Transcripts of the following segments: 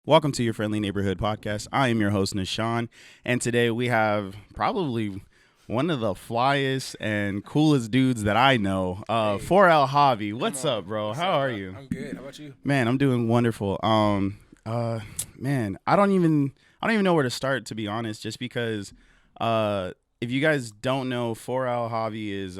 Welcome to your friendly neighborhood podcast. I am your host, Nishan, and today we have probably one of the flyest and coolest dudes that I know, Hey, 4L Javi. What's come on. up, bro? What's How up, are bro? you? I'm good. How about you? Man, I'm doing wonderful. Man, I don't even know where to start, to be honest, just because if you guys don't know, 4L Javi is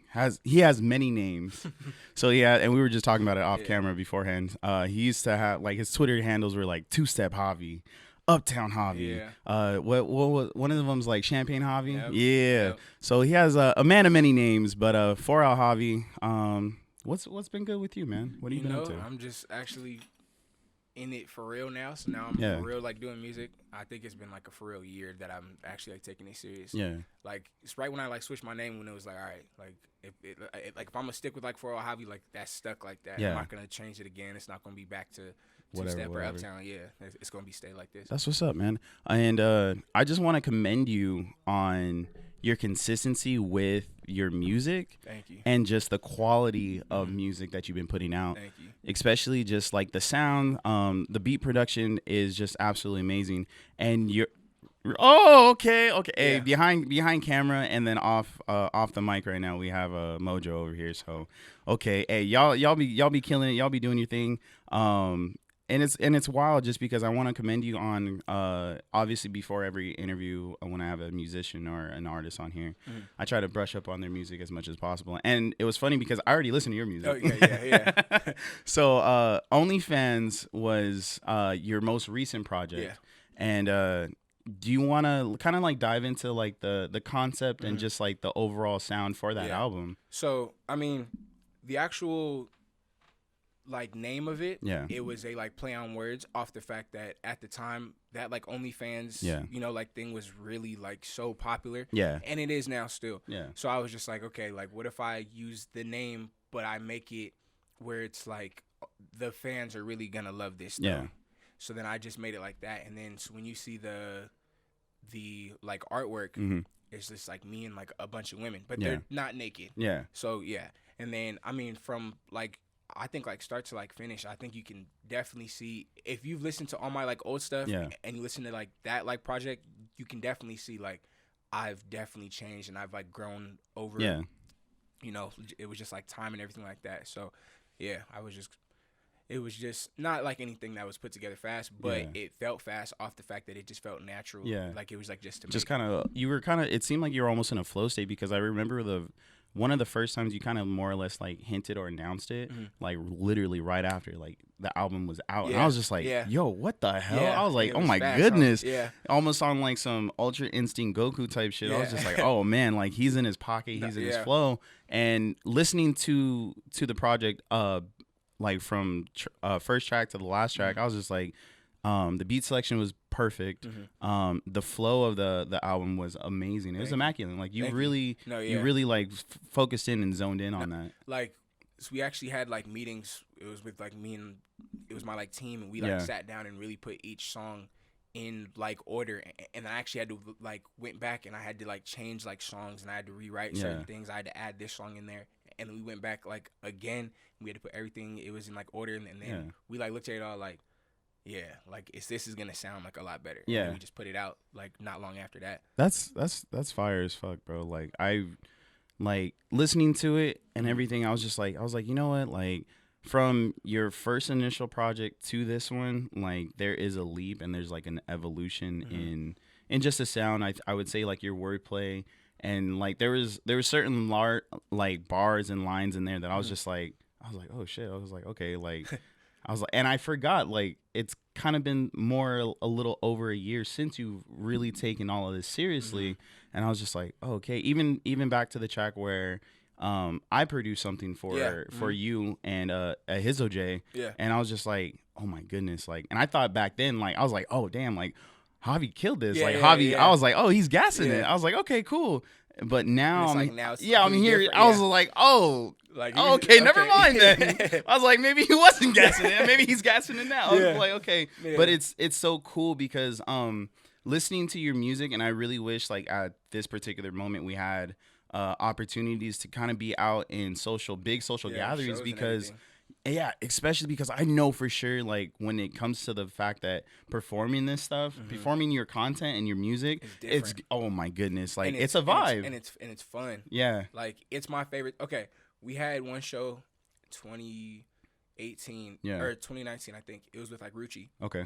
has many names. So yeah, and we were just talking about it off Yeah. camera beforehand. He used to have like his Twitter handles were like Two Step Javi, Uptown Javi. Yeah. What one of them's like Champagne Javi. Yep. Yeah. Yep. So he has a man of many names, but 4L Javi. What's been good with you, man? What have you been up to? I'm just actually in it for real now. So now I'm Yeah. for real like doing music. I think it's been like a for real year that I'm actually like taking it serious. Yeah. Like it's right when I like switched my name when it was like, all right, like if I'm gonna stick with like for all Javi, like that's stuck like that. Yeah. I'm not gonna change it again. It's not gonna be back to Whatever, two-step or whatever. Uptown. Yeah, it's gonna be stay like this. That's what's up, man. And I just want to commend you on your consistency with your music Thank you. and just the quality of music that you've been putting out. Thank you. Especially just like the sound, the beat production is just absolutely amazing. And you're okay. Hey, Yeah. behind camera and then off the mic right now we have Mojo over here. So okay, hey, y'all be killing it. Y'all be doing your thing. And it's wild just because I want to commend you on obviously before every interview when I have a musician or an artist on here, I try to brush up on their music as much as possible. And it was funny because I already listened to your music. Oh yeah. So OnlyFans was your most recent project. Yeah. And do you want to kind of like dive into like the concept and just like the overall sound for that Yeah. album? So I mean, the actual like name of it, Yeah. it was a like play on words off the fact that at the time that like OnlyFans, Yeah. like thing was really like so popular, Yeah. and it is now still. Yeah. So I was just like, okay, like what if I use the name, but I make it where it's like the fans are really gonna love this stuff. Yeah. So then I just made it like that, and then so when you see the like artwork, Mm-hmm. it's just like me and like a bunch of women, but Yeah. they're not naked. Yeah. So yeah, and then I mean from like I think like start to like finish, I think you can definitely see if you've listened to all my like old stuff Yeah. and you listen to like that like project, you can definitely see like I've definitely changed and I've like grown over. Yeah. It was just like time and everything like that. So yeah, it was just not like anything that was put together fast, but Yeah. it felt fast off the fact that it just felt natural. Yeah. Like it was like just to Just make. it seemed like you were almost in a flow state because I remember one of the first times you kind of more or less like hinted or announced it, like literally right after like the album was out. And I Yeah. was just like, Yeah. yo, what the hell? Yeah. I was like, It oh was my fast, goodness. yeah. Almost on like some Ultra Instinct Goku type shit. I was Yeah. just like, oh man, like he's in his pocket, he's in his Yeah. flow. And listening to the project, like from first track to the last track, I was just like, the beat selection was perfect. The flow of the album was amazing. It was immaculate. Like you Thank you. really, No, you yeah. really like focused in and zoned in on that. Like so we actually had like meetings. It was with like me and it was my like team, and we like Yeah. sat down and really put each song in like order. And I actually had to like went back and I had to like change like songs and I had to rewrite certain Yeah. things. I had to add this song in there, and then we went back like again. We had to put everything. It was in like order, and then Yeah. we like looked at it all like. Yeah, like this is gonna sound like a lot better. Yeah. And then we just put it out like not long after that. That's fire as fuck, bro. Like I like listening to it and everything. I was like, you know what? Like from your first initial project to this one, like there is a leap and there's like an evolution in just the sound. I would say like your wordplay and like there was certain like bars and lines in there that I was oh shit. I was like, okay, like I was like, and I forgot, like, it's kind of been a little over a year since you've really taken all of this seriously. And I was just like, oh, okay. Even back to the track where I produced something for you and Hizzo J. Yeah. And I was just like, oh my goodness. Like, and I thought back then, like, I was like, oh damn, like Javi killed this. Yeah, like yeah, Javi, yeah. I was like, oh, he's gassing it. Yeah. I was like, okay, cool. But now, It's like now it's I'm completely here. different, I was yeah. like, oh, Like oh, okay, never mind then. I was like, maybe he wasn't gassing it. Maybe he's gassing it now. I Yeah. was like, okay. Yeah. But it's so cool because listening to your music, and I really wish like at this particular moment we had opportunities to kind of be out in big social Yeah, gatherings shows and because everything. Yeah, especially because I know for sure, like, when it comes to the fact that performing this stuff, performing your content and your music, It's it's, different. oh my goodness, like, And it's a vibe. it's fun. Yeah. Like it's my favorite. Okay, we had one show, 2018 Yeah. or 2019, I think. It was with like Rucci, Okay.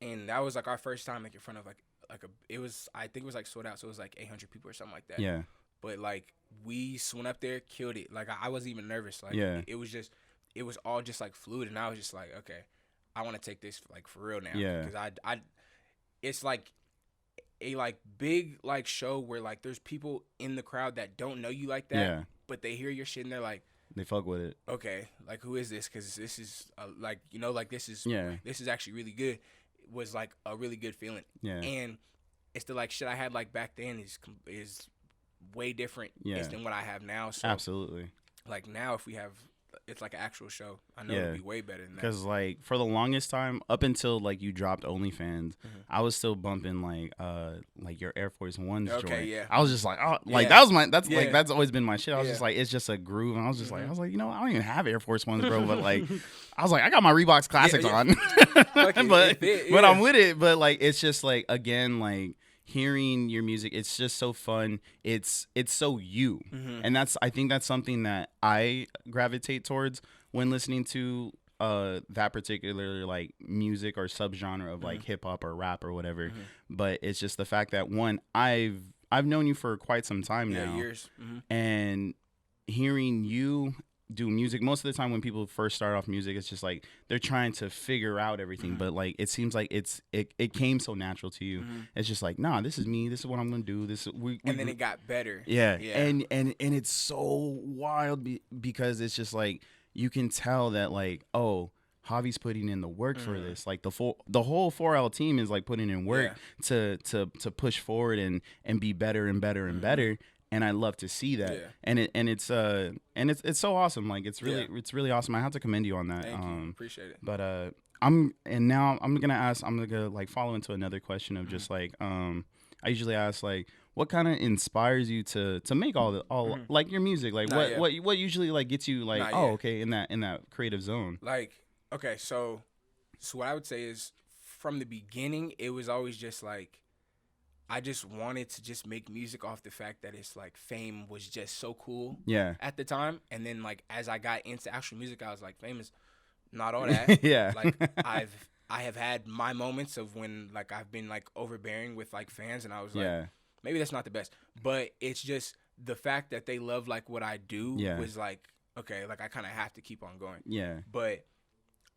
and that was like our first time like in front of like a. It was, I think it was like sold out, so it was like 800 people or something like that. Yeah. But like we went up there, killed it. Like I wasn't even nervous. Like Yeah. it was just, it was all just like fluid, and I was just like, okay, I want to take this like for real now. Yeah. Because it's like a like big like show where like there's people in the crowd that don't know you like that, Yeah. but they hear your shit and they're like, They fuck with it. okay, like who is this? Because this is like, you know, like this is actually really good. It was like a really good feeling. Yeah. And it's the like shit I had like back then is way different than what I have now. So Absolutely. like now if we have, it's like an actual show, I know Yeah. it'll be way better than that. Because, like, for the longest time, up until, like, you dropped OnlyFans, I was still bumping, like your Air Force Ones joint. Yeah. I was just like, oh, like, Yeah. that's always been my shit. I was just Yeah. like, it's just a groove. And I was just like, you know, I don't even have Air Force Ones, bro. But, like, I was like, I got my Reeboks Classics Yeah. on. But I'm with it. But, like, it's just, like, again, like, hearing your music, it's just so fun. It's so you. And I think that's something that I gravitate towards when listening to that particular like music or subgenre of like hip hop or rap or whatever. But it's just the fact that, one, I've known you for quite some time now. Years. And hearing you do music, most of the time when people first start off music, it's just like they're trying to figure out everything. But like it seems like it came so natural to you. It's just like, nah, this is me, this is what I'm gonna do, And then it got better. Yeah. And it's so wild because it's just like you can tell that, like, oh, Javi's putting in the work for this. Like the whole 4L team is like putting in work to push forward and be better and better and better. And I love to see that. Yeah. And it's so awesome. Like it's really awesome. I have to commend you on that. Thank you. Appreciate it. But I'm gonna like follow into another question of just like I usually ask, like, what kind of inspires you to make all like your music? Like what usually like gets you like, okay, in that creative zone? Like, okay, so what I would say is from the beginning, it was always just like I just wanted to just make music off the fact that it's like fame was just so cool at the time. And then like as I got into actual music, I was like, fame is not all that. Like I have had my moments of when like I've been like overbearing with like fans, and I was like, maybe that's not the best. But it's just the fact that they love like what I do was like, okay, like I kind of have to keep on going. Yeah. But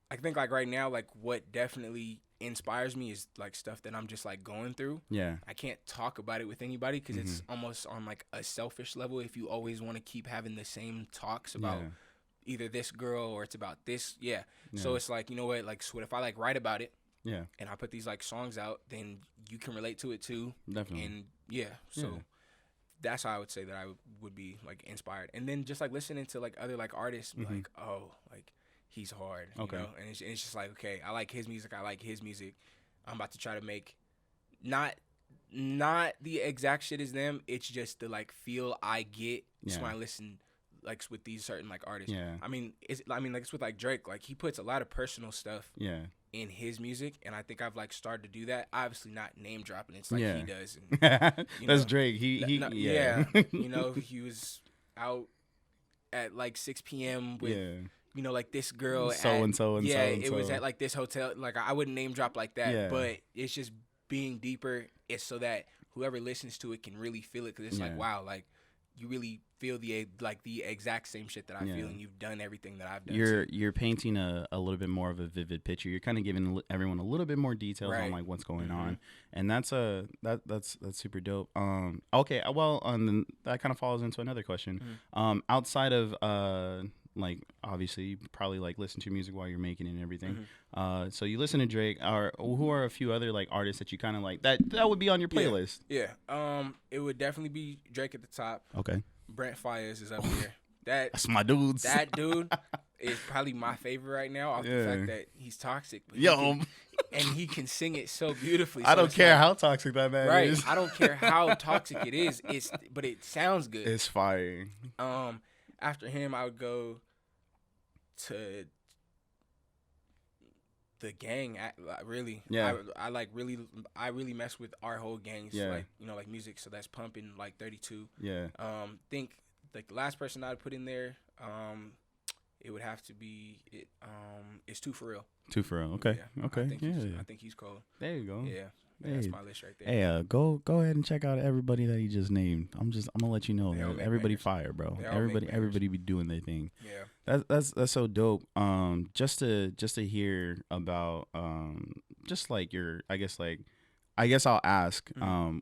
I think like right now, like what definitely inspires me is like stuff that I'm just like going through. Yeah. I can't talk about it with anybody because it's almost on like a selfish level if you always want to keep having the same talks about either this girl or it's about this. Yeah. So it's like, you know what, like, so if I like write about it and I put these like songs out, then you can relate to it too. Definitely. And so that's how I would say that I would be like inspired. And then just like listening to like other like artists, like, oh, like he's hard, you know? And it's just like, okay, I like his music. I'm about to try to make not the exact shit as them. It's just the like feel I get when I listen like with these certain like artists. Yeah. I mean like it's with like Drake. Like he puts a lot of personal stuff in his music, and I think I've like started to do that. Obviously not name dropping. It's like he does. And, that's Drake. He you know, he was out at like 6 p.m. with you know, like this girl it was at like this hotel. Like I wouldn't name drop like that, but it's just being deeper. It's so that whoever listens to it can really feel it, because it's like, wow, like you really feel the exact same shit that I feel, and you've done everything that I've done. You're painting a little bit more of a vivid picture. You're kind of giving everyone a little bit more details on like what's going on, and that's super dope. Okay, well, that kind of falls into another question. Outside of like obviously you probably like listen to music while you're making it and everything. So you listen to Drake, or who are a few other like artists that you kind of like that would be on your playlist? Yeah. It would definitely be Drake at the top. Okay. Brent Faiyaz is up there. That's my dudes. That dude is probably my favorite right now, off the fact that he's toxic. But and he can sing it so beautifully. I don't care how toxic that man is. I don't care how toxic it is. But it sounds good. It's fire. After him, I would go to the gang, really. Yeah. I like really, I really mess with our whole gangs, Yeah. like, you know, like music. So that's pumping like 32. Yeah. Think like the last person I'd put in there, it would have to be it's Two for Real. Two for real. Okay. Yeah, Okay. I think he's cold. There you go. Yeah, Hey. that's my list right there. Hey, go ahead and check out everybody that he just named. I'm gonna let you know They all that make everybody bangers. fire, bro. They all make bangers. Everybody be doing their thing. Yeah. That's so dope. Just to hear about just like your I guess I'll ask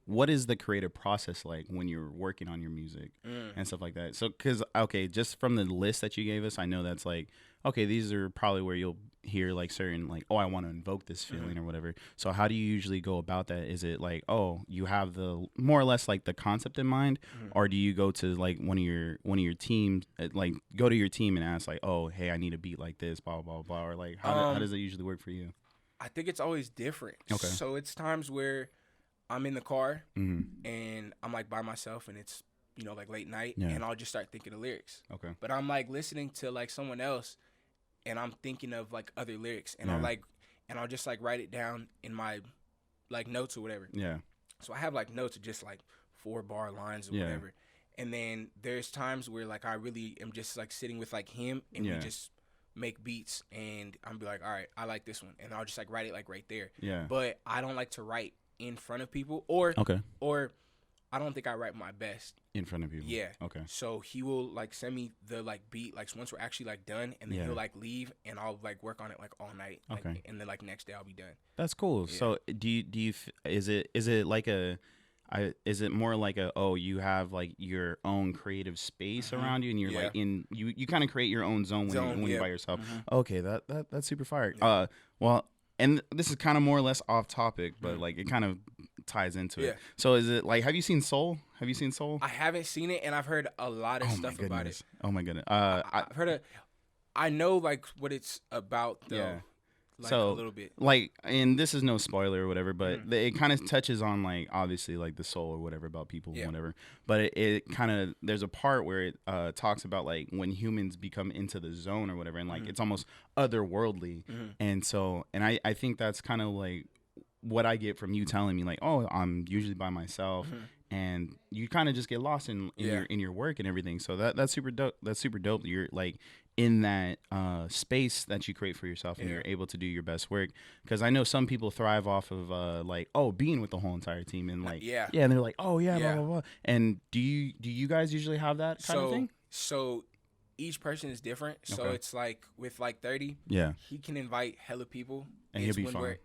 what is the creative process like when you're working on your music and stuff like that. So cuz okay, just from the list that you gave us, I know that's like okay, these are probably where you'll hear like certain like oh, I want to invoke this feeling or whatever. So how do you usually go about that? Is it like oh, you have the more or less like the concept in mind or do you go to like one of your teams like go to your team and ask like oh, hey, I need a beat like this blah blah blah or like how does it usually work for you? I think it's always different. Okay. So it's times where I'm in the car Mm-hmm. and I'm like by myself and it's, you know, like late night Yeah. and I'll just start thinking of lyrics. Okay. But I'm like listening to like someone else and I'm thinking of like other lyrics and Yeah. I'll just like write it down in my like notes or whatever. Yeah. So I have like notes of just like 4-bar lines or Yeah. whatever. And then there's times where like I really am just like sitting with like him and Yeah. we just make beats and I'm be like, all right, I like this one. And I'll just like write it like right there. Yeah. But I don't like to write in front of people or Okay. I don't think I write my best. In front of people. Yeah. Okay. So he will like send me the like beat like once we're actually like done and then Yeah. he'll like leave and I'll like work on it like all night. Like, Okay. and then like next day I'll be done. That's cool. Yeah. So is it like is it more like you have like your own creative space around you and you're Yeah. like you kind of create your own zone when you're by yourself. Okay, that's super fire. Yeah. Well, and this is kind of more or less off topic, but like it kind of ties into Yeah. it. So is it like have you seen Soul? Have you seen Soul? I haven't seen it and I've heard a lot of stuff about it. Oh my goodness. I've heard I know like what it's about though. Yeah. Like So, a little bit. like, and this is no spoiler or whatever, but it kind of touches on like obviously like the soul or whatever about people Yeah. and whatever. But it kind of there's a part where it talks about like when humans become into the zone or whatever, and like it's almost otherworldly. And so, and I think that's kind of like what I get from you telling me like, oh, I'm usually by myself. And you kind of just get lost in your work and everything. So that's super dope. That's super dope. You're like in that space that you create for yourself and you're able to do your best work. Because I know some people thrive off of like being with the whole entire team and like and they're like blah blah blah. And do you guys usually have that kind of thing? So each person is different. So Okay. it's like with like 30, Yeah. he can invite hella people. And he'll It's be when fine.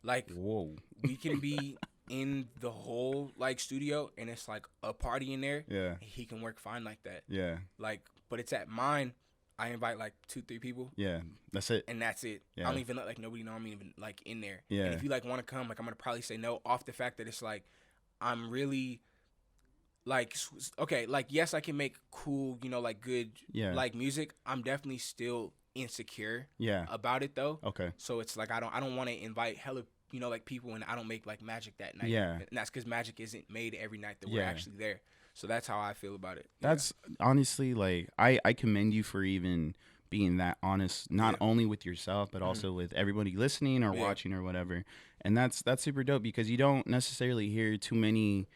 like Whoa. we can be in the whole like studio and it's like a party in there. Yeah. He can work fine like that. Yeah. Like, but it's at mine. I invite like 2-3 people. Yeah. That's it. And that's it. Yeah. I don't even let like nobody know I'm even like in there. Yeah. And if you like want to come, like I'm gonna probably say no off the fact that it's like I'm really like okay, like yes, I can make cool, you know, like good like music. I'm definitely still insecure about it though. Okay. So it's like I don't want to invite hella, you know, like people and I don't make like magic that night. Yeah. And that's because magic isn't made every night that we're actually there. So that's how I feel about it. That's honestly like I commend you for even being that honest, not only with yourself but also with everybody listening or watching or whatever. And that's super dope because you don't necessarily hear too many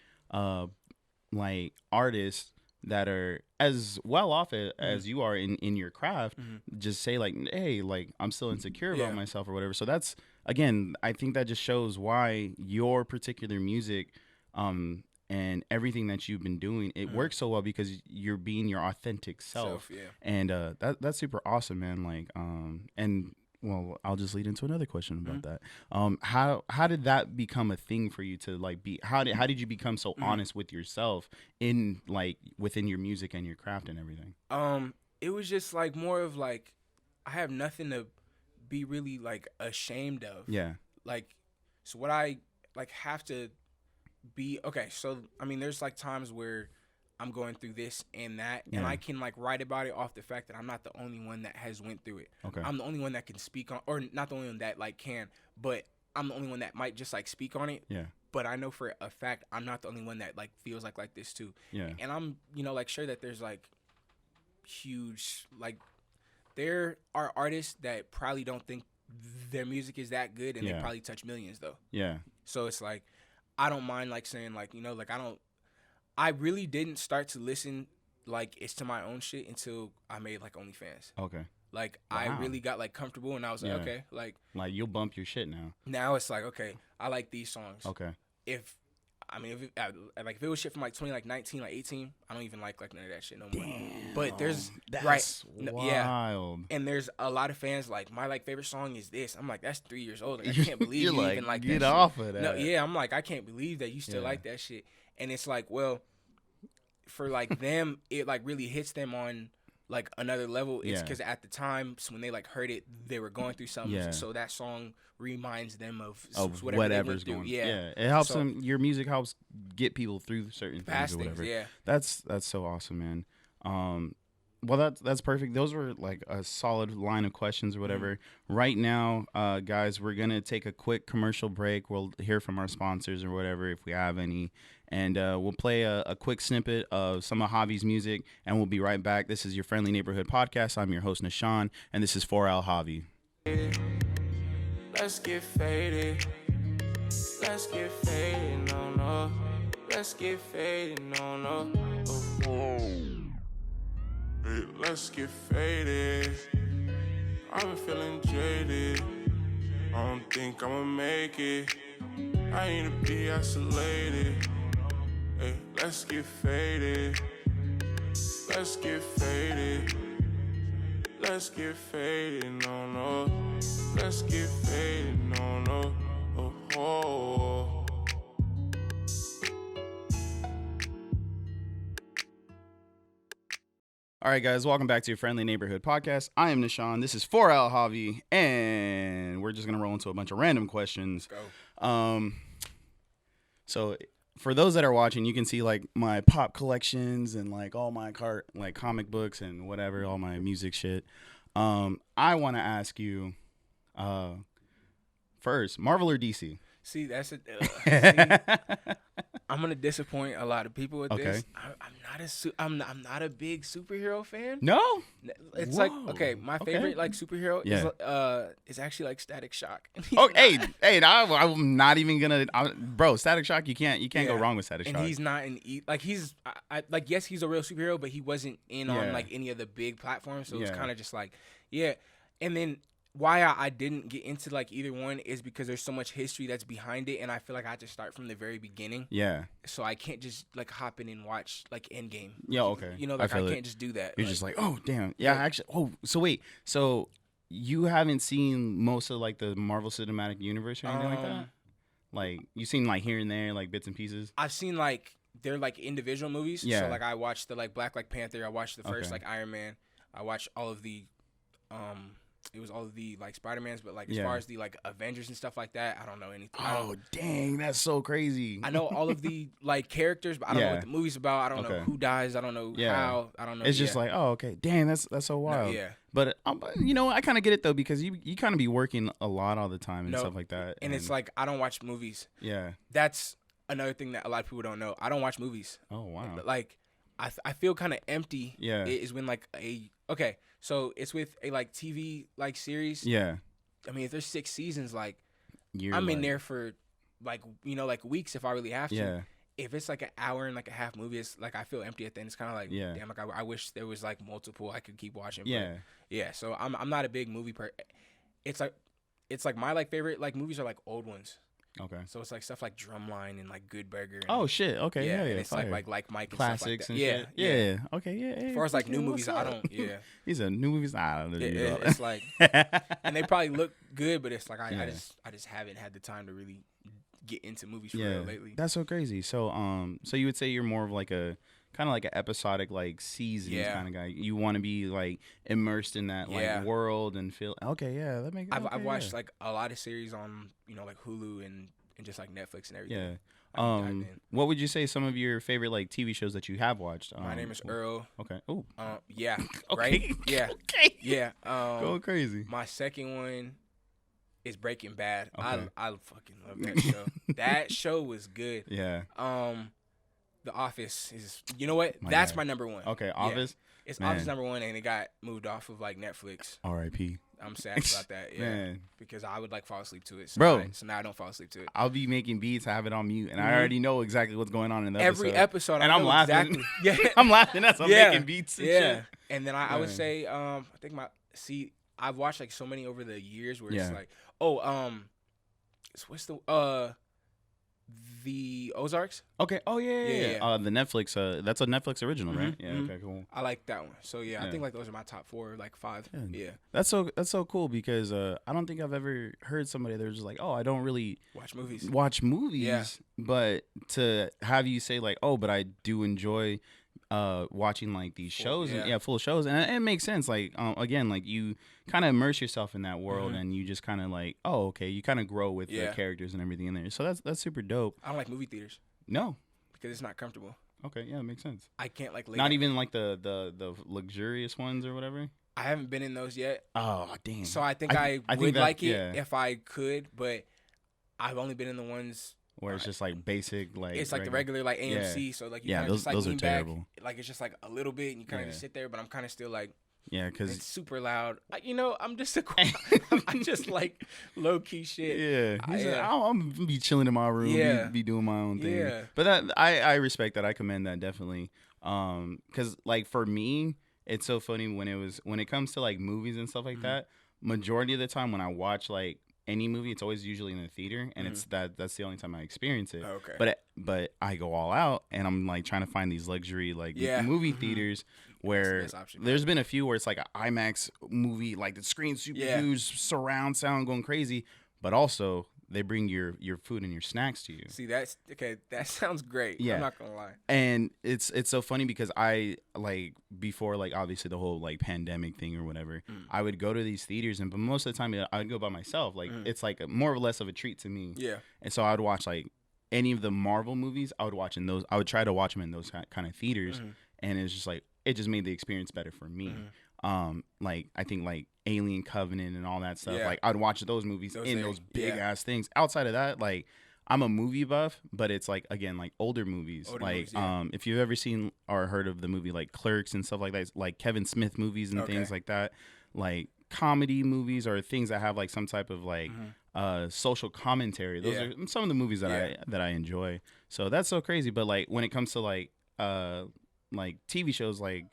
like artists that are as well off as you are in your craft just say like, hey, like I'm still insecure about myself or whatever. So that's again, I think that just shows why your particular music and everything that you've been doing, it works so well because you're being your authentic self. And that's super awesome, man. Like and well, I'll just lead into another question about that. How did that become a thing for you to like be? How did you become so honest with yourself in like within your music and your craft and everything? It was just like more of like I have nothing to be really like ashamed of. Yeah. Like, so what I like have to be okay. So I mean, there's like times where I'm going through this and that, and I can like write about it off the fact that I'm not the only one that has went through it. Okay. I'm the only one that can speak on, or not the only one that like can, but I'm the only one that might just like speak on it. Yeah. But I know for a fact I'm not the only one that like feels like this too. Yeah. And I'm, you know, like sure that there's like huge like there are artists that probably don't think their music is that good, and Yeah. they probably touch millions though. Yeah. So it's like, I don't mind like saying like, you know, like I really didn't start to listen like it's to my own shit until I made like OnlyFans. Okay. Like Wow. I really got like comfortable, and I was like, Yeah. okay, like you'll bump your shit now. now it's like, okay, I like these songs. Okay. If it was shit from like 2019, like 18, I don't even like none of that shit no more. Damn. But there's That's wild. Yeah. And there's a lot of fans like my like favorite song is this. I'm like, that's 3 years old. Like, I can't believe You're you like, even like get that off shit. of that. No, yeah, I'm like, I can't believe that you still Yeah. like that shit. And it's like, well, for like them, it like really hits them on like another level. It's Yeah. because at the time when they like heard it, they were going through something. Yeah. So that song reminds them of Of whatever they whatever's went through. going. Yeah. It helps So- them. Your music helps get people through certain Past things or things, whatever. yeah. That's so awesome, man. Well, that's perfect. Those were like a solid line of questions or whatever. Right now, guys, we're gonna take a quick commercial break. We'll hear from our sponsors or whatever if we have any, and we'll play a quick snippet of some of Javi's music, and we'll be right back. This is your Friendly Neighborhood Podcast. I'm your host Nishan, and this is 4L Javi. Let's get faded. Let's get faded, no, no. Let's get faded, no, no. Hey, let's get faded. I've been feeling jaded. I don't think I'ma make it. I need to be isolated. Hey, let's get faded. Let's get faded. Let's get faded, no, no. Let's get faded, no, no. Oh, oh. All right, guys, welcome back to your Friendly Neighborhood Podcast. I am Nishan. This is 4L Javi, and we're just gonna roll into a bunch of random questions. Go. So for those that are watching, you can see like my pop collections and like all my comic books and whatever, all my music shit. I want to ask you, first, Marvel or DC? See, that's it. I'm gonna disappoint a lot of people with Okay. this. I'm not a big superhero fan. No. It's Whoa. like, okay, my Okay. favorite like superhero Yeah. is actually like Static Shock. Oh, hey, I'm not even gonna, bro. Static Shock, you can't go Yeah. wrong with Static Shock. And he's not like he's like, yes, he's a real superhero, but he wasn't in on Yeah. like any of the big platforms, so it was Yeah. kind of just like, yeah. And then why I didn't get into like either one is because there's so much history that's behind it, and I feel like I have to start from the very beginning. Yeah. So I can't just like hop in and watch like Endgame. Yeah. Okay. You know, like I feel it. can't just do that. You're just like, oh damn, yeah. Yeah. Actually, so wait, so you haven't seen most of like the Marvel Cinematic Universe or anything like that? Like you've seen like here and there, like bits and pieces. I've seen like they're like individual movies. Yeah. So like I watched the like Black Panther. I watched the first Okay. like Iron Man. I watched all of the it was all of the like Spider-Mans, but like as Yeah. far as the like Avengers and stuff like that, I don't know anything. Oh dang, that's so crazy. I know all of the like characters, but I don't know Yeah. what the movie's about. I don't know Okay. who dies. I don't know Yeah. how. I don't know. It's just like, oh okay, dang, that's so No, wild. yeah. But you know, I kind of get it though because you kind of be working a lot all the time and No, stuff like that. And it's like I don't watch movies. yeah. That's another thing that a lot of people don't know. I don't watch movies. Oh wow. But like I feel kind of empty. Yeah. Is when like so it's with a like TV like series. Yeah. I mean, if there's 6 seasons, like You're I'm in like- there for like like weeks if I really have to. Yeah. If it's like an hour and like a half movie, it's like I feel empty at the end. It's kind of like, Yeah. damn, like I wish there was like multiple I could keep watching. But Yeah. yeah. So I'm not a big movie It's like my like favorite like movies are like old ones. Okay. So it's like stuff like Drumline and like Good Burger. And, Oh shit. Okay. Yeah. and Yeah. it's fire. like Mike and Classics stuff like that. and shit. Yeah. Okay. Yeah. As far as like new movies, I don't. Yeah. These are new movies. I don't know. It's like, and they probably look good, but it's like I just haven't had the time to really get into movies for real lately. That's so crazy. So so you would say you're more of like a kind of like an episodic like seasons kind of guy. You want to be like immersed in that like world and feel. Okay. Yeah. That makes. I've watched like a lot of series on like Hulu and just like Netflix and everything. Yeah. What would you say some of your favorite like TV shows that you have watched? My name is Earl. Okay. Oh. Yeah. Okay. Right. Yeah. Okay. Yeah. Going crazy. My second one is Breaking Bad. Okay. I fucking love that show. That show was good. Yeah. The Office is. You know what? That's my number one. Okay. Yeah. Office. It's Man. Office number one, and it got moved off of like Netflix. R.I.P. I'm sad about that. Yeah, Man. because I would like fall asleep to it. So Bro. so now I don't fall asleep to it. I'll be making beats, I have it on mute, and I already know exactly what's going on in the Every episode, and I I'm know laughing. Exactly. Yeah, I'm laughing as I'm making beats and shit. And then I would Man. say, I think I've watched like so many over the years where it's Yeah. like, what's the Ozarks? Okay. Oh yeah. Yeah. The Netflix. That's a Netflix original, right? Yeah. mhm. Okay. Cool. I like that one. So yeah, I Yeah. think like those are my top 4, like 5. Yeah. That's so cool because I don't think I've ever heard somebody that was just like, oh, I don't really Watch movies. watch movies, Yeah. but to have you say like, oh, but I do enjoy watching like these shows, and full shows, and it makes sense. Like again, like you kind of immerse yourself in that world, and you just kind of like, oh, okay, you kind of grow with the characters and everything in there. So that's super dope. I don't like movie theaters No. because it's not comfortable. Okay, yeah, it makes sense. I can't like lay Not down. even like the luxurious ones or whatever. I haven't been in those yet. Oh, damn. So I think I think would that- like it yeah. if I could, but I've only been in the ones Where it's just like basic, like it's like the regular like AMC. So like you Yeah, kind of just like those are lean back, terrible. like it's just like a little bit, and you kind of Yeah. just sit there. But I'm kind of still like Yeah, it's because super loud. I'm just I just like low key shit. yeah, he's like, Yeah. I'm gonna be chilling in my room, Yeah. be doing my own thing. Yeah. But that I respect that. I commend that definitely. Because like for me, it's so funny when it comes to like movies and stuff like that. Majority of the time when I watch like any movie, it's always usually in the theater, and it's that's the only time I experience it. Okay. But I go all out, and I'm like trying to find these luxury like Yeah. movie theaters where best option. there's been a few where it's like an IMAX movie, like the screen's super huge, surround sound going crazy, but also they bring your food and your snacks to you. See, that's okay. That sounds great. Yeah. I'm not gonna lie. And it's so funny because I like before like obviously the whole like pandemic thing or whatever, I would go to these theaters, but most of the time I would go by myself. Like it's like more or less of a treat to me. Yeah. And so I would watch like any of the Marvel movies. I would watch in those. I would try to watch them in those kind of theaters, and it's just like it just made the experience better for me. Like I think like Alien Covenant and all that stuff. Yeah. Like I'd watch those movies Those in things, those big yeah. ass things. Outside of that, like I'm a movie buff, but it's like again like older movies. Older like movies, yeah. if you've ever seen or heard of the movie like Clerks and stuff like that, it's like Kevin Smith movies and things like that, like comedy movies or things that have like some type of like social commentary. Those are some of the movies that I enjoy. So that's so crazy. But like when it comes to like TV shows, like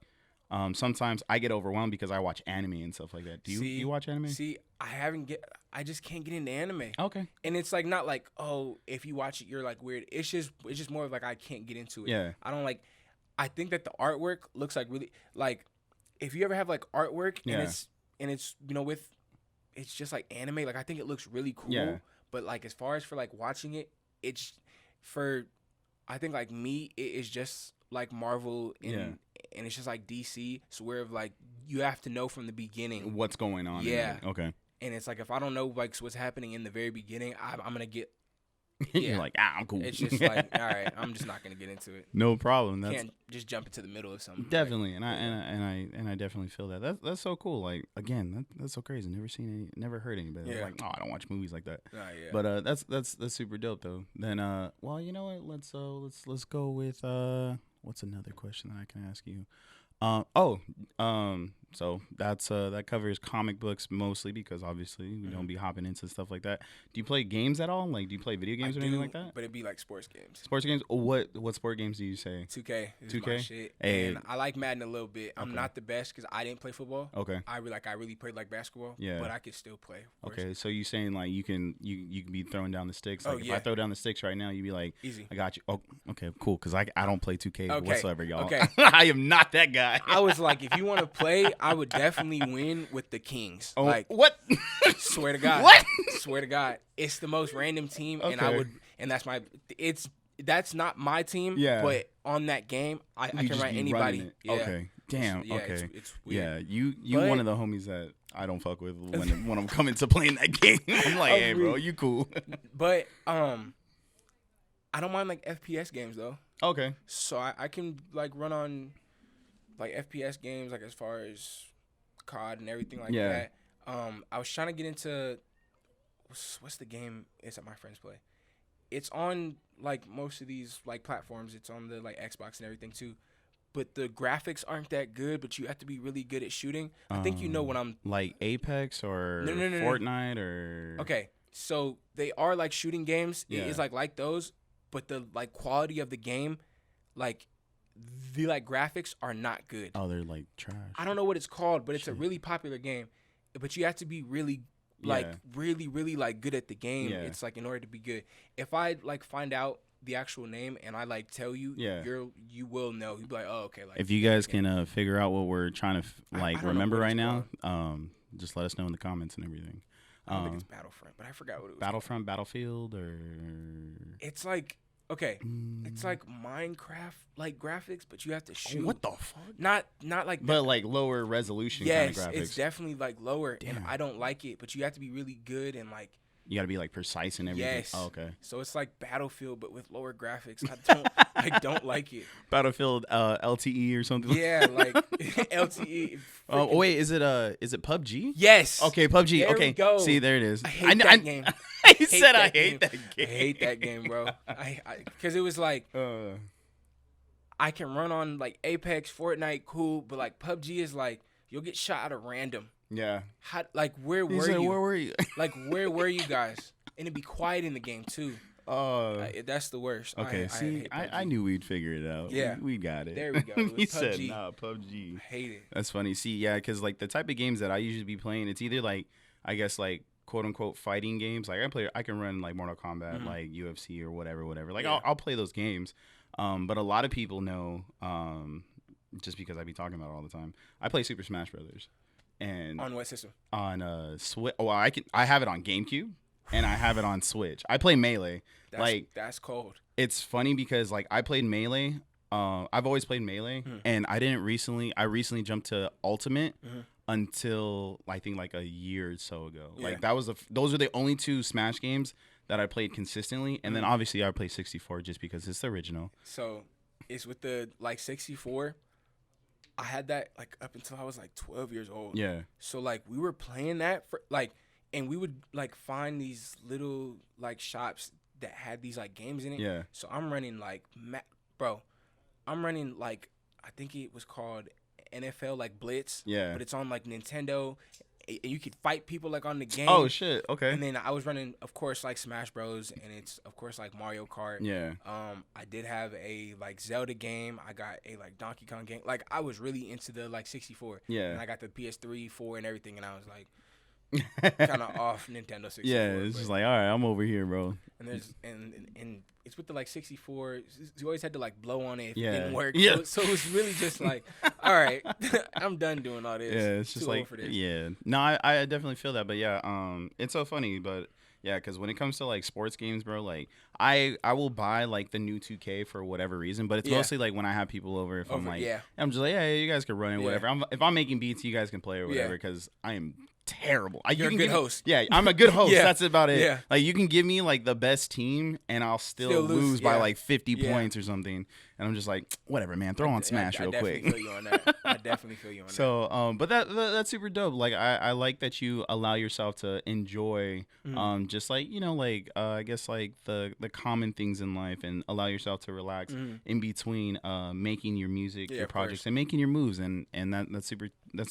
sometimes I get overwhelmed because I watch anime and stuff like that. Do you watch anime? See, I just can't get into anime. Okay. And it's like not like, oh, if you watch it you're like weird. It's just more of like I can't get into it. Yeah. I don't like I think that the artwork looks like really like if you ever have like artwork and it's with it's just like anime, like I think it looks really cool. Yeah. But like as far as for like watching it, it's for I think like me it is just like Marvel and it's just like DC. So where like you have to know from the beginning What's going on? Yeah. Okay. and it's like if I don't know like what's happening in the very beginning, I'm gonna get You're like, I'm cool. It's just like, all right, I'm just not gonna get into it. No problem. That's Can't just jump into the middle of something. definitely, and I definitely feel that. That's so cool. Like again, that's so crazy. Never heard anybody that's like, oh, I don't watch movies like that. Yeah. But that's super dope though. Then well, you know what? Let's go with what's another question that I can ask you? So that's that covers comic books mostly because obviously we don't be hopping into stuff like that. Do you play games at all? Like, do you play video games or anything like that? But it'd be like sports games. Sports games? What sport games do you say? 2K is 2K? my shit. Hey. And I like Madden a little bit. I'm not the best because I didn't play football. Okay. I really played like basketball. Yeah. But I could still play. of course. Okay, so you saying like you can be throwing down the sticks? Like if I yeah. throw down the sticks right now, you'd be like, Easy. I got you. Oh, okay, cool. Because I don't play 2K Okay, whatsoever, y'all. okay. I am not that guy. I was like, if you want to play, I would definitely win with the Kings. Oh, Like, what? swear to God. What? Swear to God. It's the most random team, and Okay. that's not my team. Yeah. But on that game, I You can just run be anybody. running it. Yeah. Okay. Damn. Yeah, okay. it's weird. Yeah. You But- one of the homies that I don't fuck with when I'm coming to playing that game. I'm like, hey, bro, you cool. But I don't mind like FPS games though. Okay. So I can like run on like FPS games like as far as COD and everything like Yeah. that. I was trying to get into what's the game it's that my friends play. It's on like most of these like platforms. It's on the like Xbox and everything too. but the graphics aren't that good. But you have to be really good at shooting. I think you know what I'm. Like Apex or No. Fortnite or. Okay, so they are like shooting games. Yeah. It is like those, but the like quality of the game, like the like graphics are not good. Oh, they're like trash. I don't know what it's called, but it's a really popular game. But you have to be really like really like good at the game. Yeah. It's like in order to be good. If I like find out the actual name and I like tell you, you will know. You'll be like, oh, okay. Like if you guys can figure out what we're trying to I don't remember know what right it's now, just let us know in the comments and everything. I don't think it's Battlefront, but I forgot what it was. Battlefront, Battlefield, or It's like it's like Minecraft like graphics, but you have to shoot. what the fuck? Not like But like lower resolution yes, kind of graphics. it's definitely like lower, Damn. and I don't like it. But you have to be really good and like. You gotta be like precise and everything. Yes. Oh, okay. So it's like Battlefield, but with lower graphics. I don't like it. Battlefield LTE or something. Yeah, like LTE. Oh wait, is it PUBG? Yes. Okay, PUBG. There okay. we go. See, there it is. I hate that game. He said I hate that game. I hate that game, bro. Because it was like I can run on like Apex, Fortnite, cool, but like PUBG is like you'll get shot at a random. Yeah. How, like where were you? Where were you? Like where were you guys? And it'd be quiet in the game too. That's the worst. Okay, I knew we'd figure it out. Yeah. We got it. There we go. He PUBG. said, nah, PUBG. I hate it. That's funny. See, yeah, because like the type of games that I usually be playing, it's either like, I guess like quote unquote fighting games. Like I can run like Mortal Kombat, like UFC or whatever. Like I'll play those games. But a lot of people know, just because I be talking about it all the time, I play Super Smash Brothers. And on what system? On Switch. Oh, I have it on GameCube and I have it on Switch. I play Melee. That's cold. It's funny because like I played Melee. I've always played Melee, and I recently jumped to Ultimate until I think like a year or so ago. Yeah. Like those are the only two Smash games that I played consistently, and then obviously I play 64 just because it's the original. So it's with the like 64. I had that like up until I was like 12 years old. Yeah. So like we were playing that for like, and we would like find these little like shops that had these like games in it. Yeah. So I'm running like, I'm running like, I think it was called NFL like Blitz. Yeah. But it's on like Nintendo. And you could fight people like on the game. Oh shit! Okay. And then I was running, of course, like Smash Bros. And it's of course like Mario Kart. Yeah. I did have a like Zelda game. I got a like Donkey Kong game. Like I was really into the like 64. Yeah. And I got the PS3, 4, and everything. And I was like kind of off Nintendo 64. Yeah, it's just like, all right, I'm over here, bro. And there's and it's with the like 64. You always had to like blow on it if Yeah. it didn't work. Yeah. So it was really just like, all right, I'm done doing all this. Yeah, it's just Too old like, for this. yeah. No, I definitely feel that, but yeah, it's so funny, but yeah, because when it comes to like sports games, bro, like I will buy like the new 2K for whatever reason, but it's mostly like when I have people over, if I'm like, I'm just like, yeah, you guys can run it, whatever. If I'm making beats, you guys can play or whatever, because I am terrible. You're a good host. Yeah, I'm a good host. Yeah. That's about it. Yeah. Like you can give me like the best team, and I'll still lose by like 50 points or something, and I'm just like, whatever, man. Throw on Smash real quick. I definitely feel you on that. I definitely feel you on that. So, but that's super dope. Like I like that you allow yourself to enjoy, just like like I guess like the common things in life, and allow yourself to relax in between making your music, your projects, and making your moves, and that's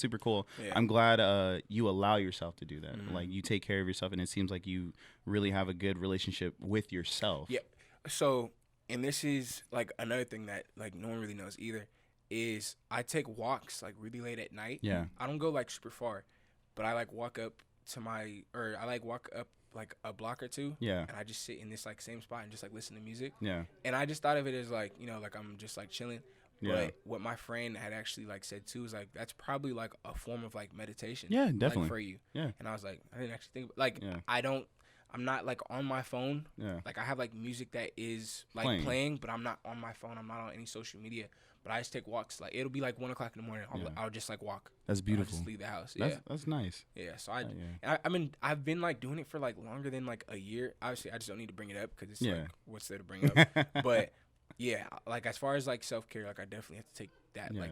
super cool. Yeah. I'm glad you allow yourself to do that. Like you take care of yourself, and it seems like you really have a good relationship with yourself. Yeah. So, and this is like another thing that like no one really knows either, is I take walks like really late at night. Yeah. I don't go like super far, but I like walk up like a block or two. Yeah. And I just sit in this like same spot and just like listen to music. Yeah. And I just thought of it as like, like I'm just like chilling. Yeah. But what my friend had actually like said too is like that's probably like a form of like meditation. Yeah, definitely. Like, for you. Yeah. And I was like, I didn't actually think like I'm not like on my phone. Yeah. Like I have like music that is like playing, but I'm not on my phone. I'm not on any social media. But I just take walks. Like it'll be like 1:00 in the morning. I'll just like walk. That's beautiful. I'll just leave the house. That's nice. Yeah. So I've been like doing it for like longer than like a year. Obviously, I just don't need to bring it up because it's like what's there to bring up. But yeah, like as far as like self care, like I definitely have to take that like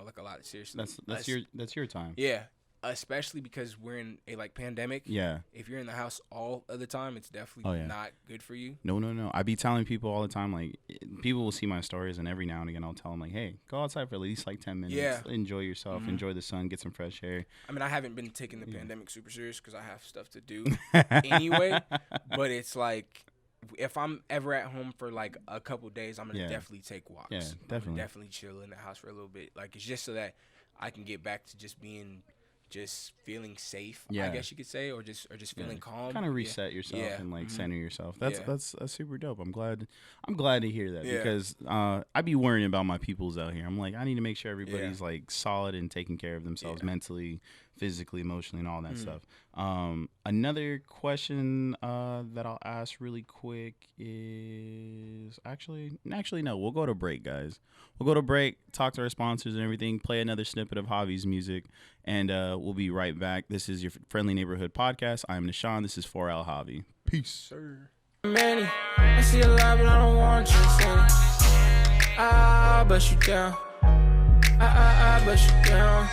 like a lot seriously. That's your time. Yeah. especially because we're in a like pandemic. Yeah. If you're in the house all of the time, it's definitely not good for you. No. I be telling people all the time, like, people will see my stories, and every now and again I'll tell them, like, hey, go outside for at least like 10 minutes. Yeah. Enjoy yourself. Enjoy the sun. Get some fresh air. I mean, I haven't been taking the pandemic super serious because I have stuff to do anyway. But it's like, if I'm ever at home for like a couple days, I'm gonna definitely take walks. Yeah, definitely. Definitely chill in the house for a little bit. Like, it's just so that I can get back to just feeling safe, I guess you could say, or just feeling calm. Kind of reset yourself and like center yourself. That's super dope. I'm glad to hear that because I be worrying about my peoples out here. I'm like, I need to make sure everybody's like solid and taking care of themselves mentally, physically, emotionally, and all that stuff. Another question that I'll ask really quick is actually no, we'll go to break, guys. We'll go to break, talk to our sponsors and everything, play another snippet of Javi's music, and we'll be right back. This is your Friendly Neighborhood podcast. I'm Nishan. This is 4L Javi. Peace. Sir. Many, I see a lot, but I don't want you to say. I bust you down. I bust you down.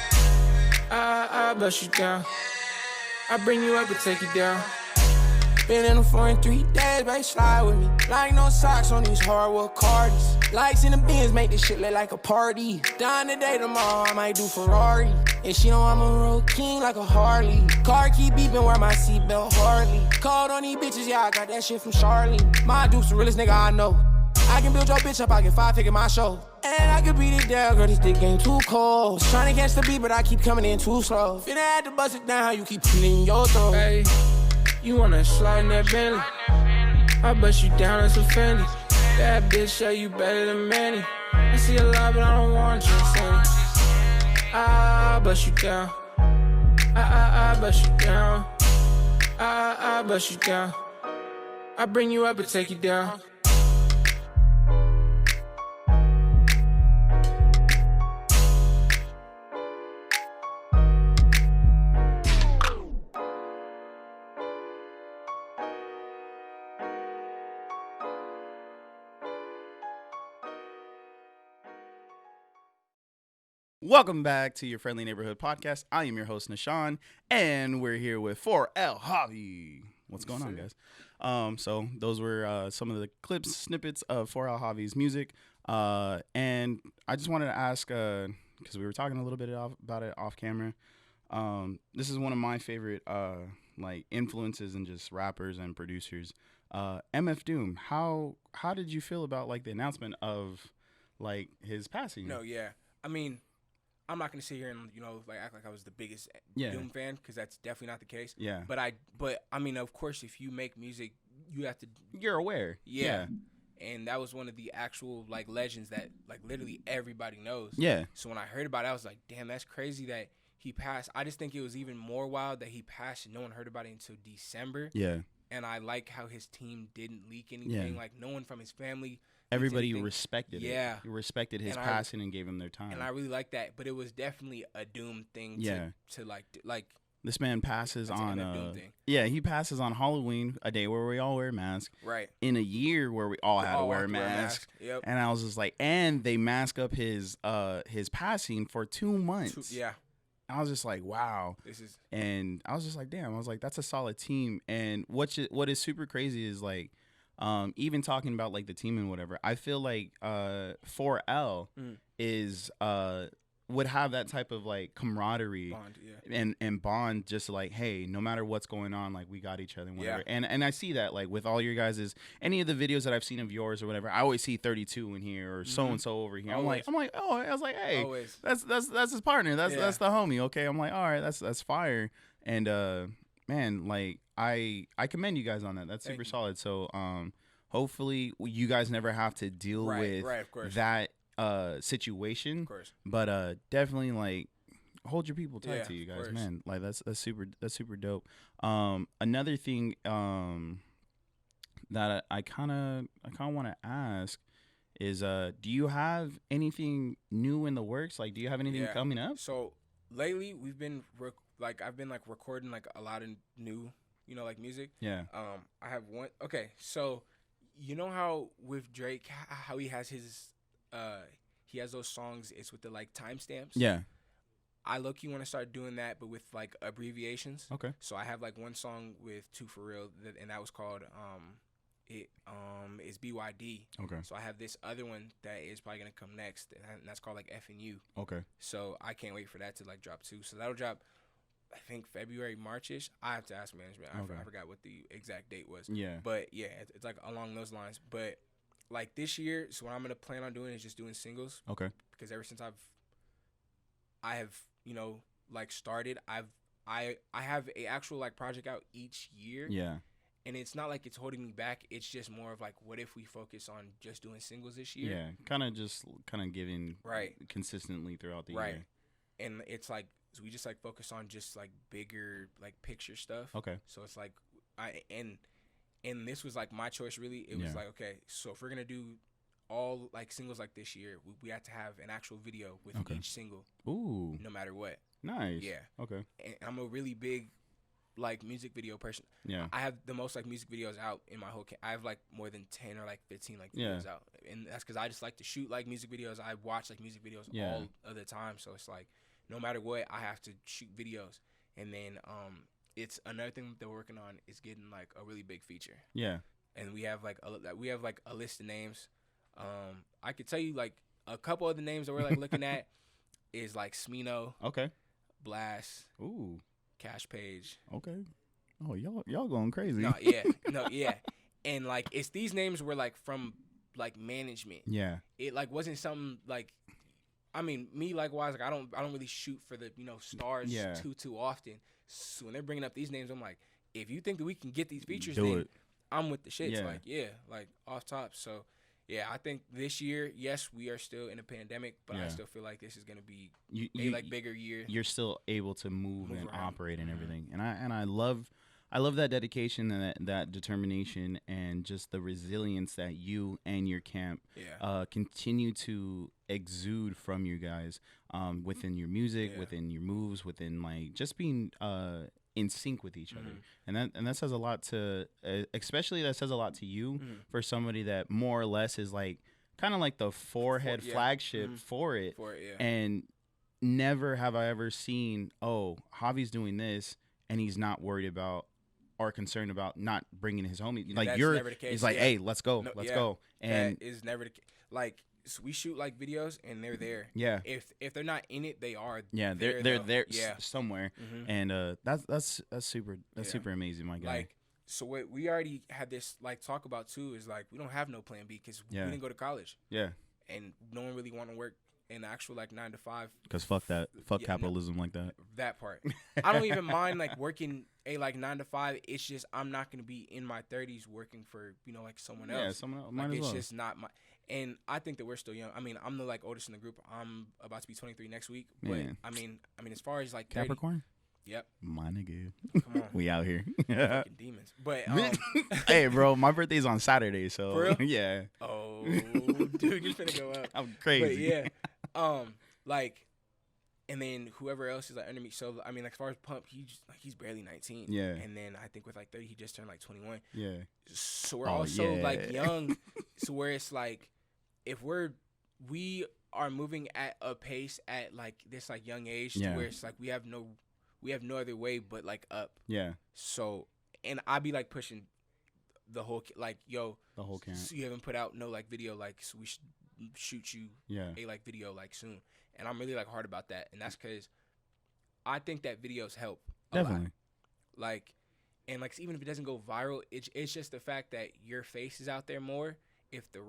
I bust you down. I bring you up and take you down. Been in the phone in 3 days, baby, slide with me. Like no socks on these hardwood cardies. Lights in the bins make this shit look like a party. Down today, tomorrow I might do Ferrari. And she know I'm a road king like a Harley. Car keep beeping, wear my seatbelt hardly. Called on these bitches, yeah, I got that shit from Charlie. My dude's the realest nigga I know. I can build your bitch up, I get 5 figure my show. And I can beat it down, girl, this dick ain't too cold. Was trying to catch the beat, but I keep coming in too slow. Finna had to bust it down, how you keep putting in your throat. Hey, you wanna slide in that Bentley? I bust you down as a Fendi. That bitch show you better than Manny. I see a lot, but I don't want you to say. I bust you down. I bust you down. I bust you down. I bring you up and take you down. Welcome back to your Friendly Neighborhood podcast. I am your host, Nishan, and we're here with 4L Javi. What's going on, guys? So those were some of the snippets of 4L Javi's music. And I just wanted to ask, because we were talking a little bit about it off camera. This is one of my favorite like influences in just rappers and producers. MF Doom. How did you feel about like the announcement of like his passing? No, yeah. I mean, I'm not gonna sit here and like act like I was the biggest Doom fan, because that's definitely not the case. Yeah. But I mean, of course, if you make music, you have to. You're aware. Yeah. And that was one of the actual like legends that like literally everybody knows. Yeah. So when I heard about it, I was like, damn, that's crazy that he passed. I just think it was even more wild that he passed and no one heard about it until December. Yeah. And I like how his team didn't leak anything. Yeah. Like no one from his family. Everybody respected it. Yeah. You respected his passing and gave him their time. And I really like that. But it was definitely a Doom thing to like this man passes on Doom thing. Yeah, he passes on Halloween, a day where we all wear masks. Right. In a year where we all had to wear a mask. Yep. And I was just like, and they mask up his passing for 2 months. Yeah. I was just like, wow. And I was just like, damn. I was like, that's a solid team. And what is super crazy is like, even talking about like the team and whatever, I feel like 4L is would have that type of like camaraderie bond, and bond, just like, hey, no matter what's going on, like we got each other and whatever. And I see that like with all your guys' any of the videos that I've seen of yours or whatever, I always see 32 in here or so and so over here. Always. I'm like, oh, I was like, hey, Always. that's his partner. That's the homie. Okay. I'm like, all right, that's fire. And man, like I commend you guys on that. That's super solid. So hopefully you guys never have to deal with that situation. Of course. But definitely like hold your people tight to you guys, man. Like that's super dope. Another thing that I kind of want to ask is do you have anything new in the works? Like do you have anything coming up? So lately we've been I've been like recording like a lot of new, like music. Yeah. I have one. Okay, so you know how with Drake, how he has his he has those songs. It's with the like timestamps. Yeah. I low-key want to start doing that, but with like abbreviations. Okay. So I have like one song with Two For Real, and that was called it's BYD. Okay. So I have this other one that is probably gonna come next, and that's called like F and U. Okay. So I can't wait for that to like drop too. So that'll drop, I think February, March-ish. I have to ask management. I forgot what the exact date was. Yeah. But yeah, it's like along those lines. But like this year, so what I'm gonna plan on doing is just doing singles. Okay. Because ever since I have like started, I have a actual like project out each year. Yeah. And it's not like it's holding me back. It's just more of like, what if we focus on just doing singles this year? Yeah. Kind of giving right consistently throughout the right. year. And it's like, so we just like focus on just like bigger like picture stuff. Okay. So it's like and this was like my choice really. It was like, okay, so if we're gonna do all like singles like this year, we have to have an actual video with each single. Ooh. No matter what. Nice. Yeah. Okay. And I'm a really big like music video person. Yeah. I have the most like music videos out in my whole I have like more than 10 or like 15 like videos out. And that's because I just like to shoot like music videos. I watch like music videos all of the time. So it's like no matter what, I have to shoot videos. And then it's another thing that we're working on is getting like a really big feature. Yeah. And we have like a list of names. I could tell you like a couple of the names that we're like looking at is like Smino. Okay. Blast. Ooh. Cash Page. Okay. Oh, y'all going crazy. No, yeah. And like it's these names were like from like management. Yeah. It like wasn't something like, I mean, me likewise, like I don't really shoot for the stars too often. So when they're bringing up these names, I'm like, if you think that we can get these features, then I'm with the shits. Yeah. Like off top. So yeah, I think this year, yes, we are still in a pandemic, but I still feel like this is gonna be a like bigger year. You're still able to move and around. Operate and everything, and I love that dedication and that determination and just the resilience that you and your camp continue to exude from you guys within your music, within your moves, within like just being in sync with each other, and that says a lot to especially that says a lot to you for somebody that more or less is like kind of like the forehead flagship for it, and never have I ever seen Javi's doing this and he's not worried about or concerned about not bringing his homie. Like it's like, hey, let's go, let's go, and that is never the case. Like. So we shoot like videos and they're there. Yeah. If they're not in it, they are. Yeah, they're there somewhere, and that's super amazing, my guy. Like, so what we already had this like talk about too is like we don't have no plan B because we didn't go to college. Yeah. And no one really want to work in actual like 9 to 5. Because fuck capitalism like that. That part. I don't even mind like working a like 9 to 5. It's just I'm not gonna be in my 30s working for like someone else. Yeah, someone else. Like, might as well. It's just not my. And I think that we're still young. I mean, I'm the like oldest in the group. I'm about to be 23 next week. But I mean, as far as like 30, Capricorn. Yep. My nigga. Come on. We out here. Fucking demons. But hey, bro, my birthday's on Saturday, so for real? Yeah. Oh, dude, you're finna go up. I'm crazy. But yeah, like, and then whoever else is like under me. So I mean, like as far as Pump, he's barely 19. Yeah. And then I think with like 30, he just turned like 21. Yeah. So we're also like young. So where it's like, if we are moving at a pace at like this like young age to where it's like we have no other way but like up. Yeah. So and I be like pushing the whole like the whole camp. So you haven't put out no like video like so we should shoot you a like video like soon. And I'm really like hard about that, and that's because I think that videos help definitely. Like, and like even if it doesn't go viral, it's just the fact that your face is out there more. If the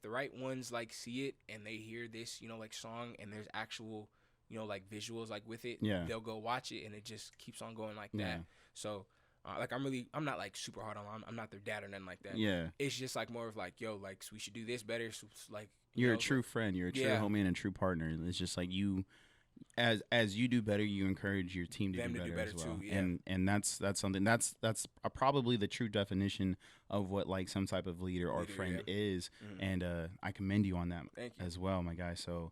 right ones like see it and they hear this like song and there's actual like visuals like with it, they'll go watch it and it just keeps on going like that. So like I'm not like super hard on I'm not their dad or nothing like that. Yeah, it's just like more of like so we should do this better. So like you're a true friend, you're a true homie and a true partner. It's just like you. As you do better, you encourage your team to do better as well, too, and that's something that's probably the true definition of what like some type of leader or friend is, and I commend you on that as well, my guy. So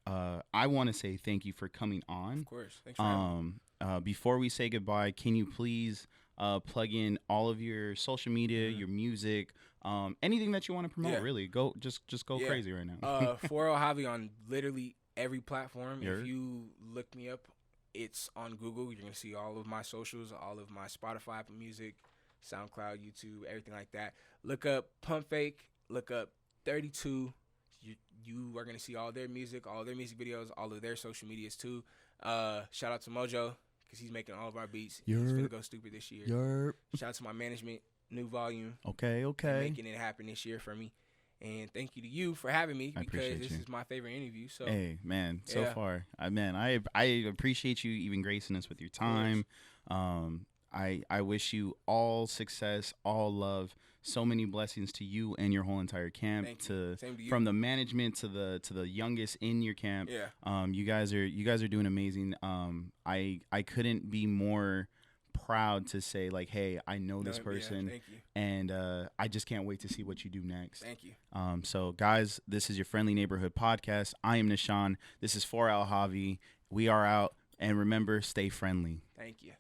I want to say thank you for coming on. Of course, thanks for having me. Before we say goodbye, can you please plug in all of your social media, your music, anything that you want to promote? Really, just go crazy right now. 40 Javi on literally every platform. You're- If you look me up, it's on Google. You're gonna see all of my socials, all of my Spotify, Apple Music, SoundCloud, YouTube, everything like that. Look up Pump Fake. Look up 32. You are gonna see all their music videos, all of their social medias too. Shout out to Mojo because he's making all of our beats. He's gonna go stupid this year. Shout out to my management, New Volume. Okay. Making it happen this year for me. And thank you to you for having me because this is my favorite interview. So hey, man, so far, I appreciate you even gracing us with your time. I wish you all success, all love, so many blessings to you and your whole entire camp. Same to you. From the management to the youngest in your camp. Yeah. You guys are doing amazing. I couldn't be more proud to say like, hey, I know this person, thank you. and I just can't wait to see what you do next. Thank you. So guys, this is your Friendly Neighborhood podcast. I am Nishan. This is for Javi. We are out, and remember, stay friendly. Thank you.